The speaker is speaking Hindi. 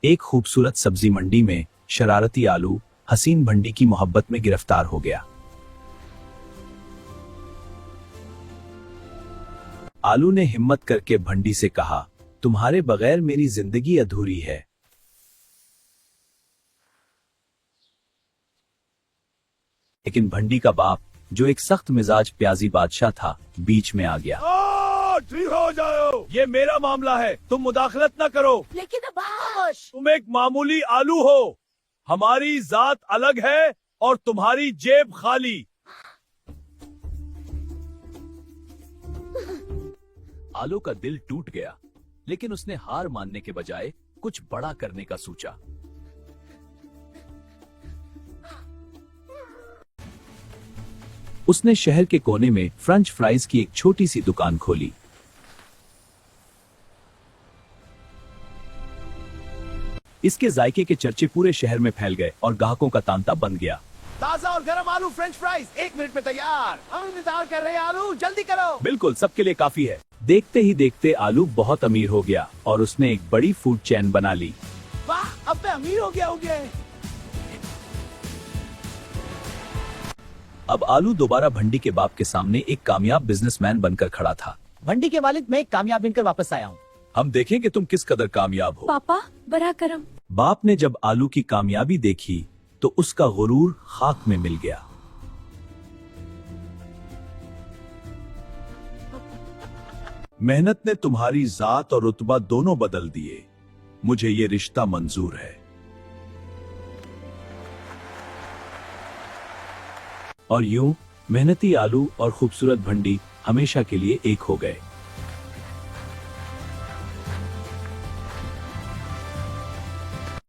एक खूबसूरत सब्जी मंडी में शरारती आलू हसीन भंडी की मोहब्बत में गिरफ्तार हो गया। आलू ने हिम्मत करके भंडी से कहा, तुम्हारे बगैर मेरी जिंदगी अधूरी है। लेकिन भंडी का बाप, जो एक सख्त मिजाज प्याजी बादशाह था, बीच में आ गया। ठीक हो जाओ, ये मेरा मामला है, तुम मुदाखलत न करो। लेकिन अब्बास, तुम एक मामूली आलू हो, हमारी जात अलग है और तुम्हारी जेब खाली। आलू का दिल टूट गया, लेकिन उसने हार मानने के बजाय कुछ बड़ा करने का सोचा। उसने शहर के कोने में फ्रेंच फ्राइज की एक छोटी सी दुकान खोली। इसके जायके के चर्चे पूरे शहर में फैल गए और ग्राहकों का तांता बन गया। ताजा और गरम आलू फ्रेंच फ्राइज 1 मिनट में तैयार। हम इंतजार कर रहे हैं आलू, जल्दी करो। बिल्कुल, सबके लिए काफी है। देखते ही देखते आलू बहुत अमीर हो गया और उसने एक बड़ी फूड चेन बना ली। वाह, अब मैं अमीर हो गया। अब आलू दोबारा भंडी के बाप के सामने एक कामयाब बिजनेसमैन बनकर खड़ा था। भंडी के वालिद, मैं कामयाब बनकर वापस आया हूँ। हम देखें कि तुम किस कदर कामयाब हो। पापा, बड़ा करम। बाप ने जब आलू की कामयाबी देखी तो उसका गुरूर खाक में मिल गया। मेहनत ने तुम्हारी जात और रुतबा दोनों बदल दिए, मुझे ये रिश्ता मंजूर है। और यूं मेहनती आलू और खूबसूरत भंडी हमेशा के लिए एक हो गए।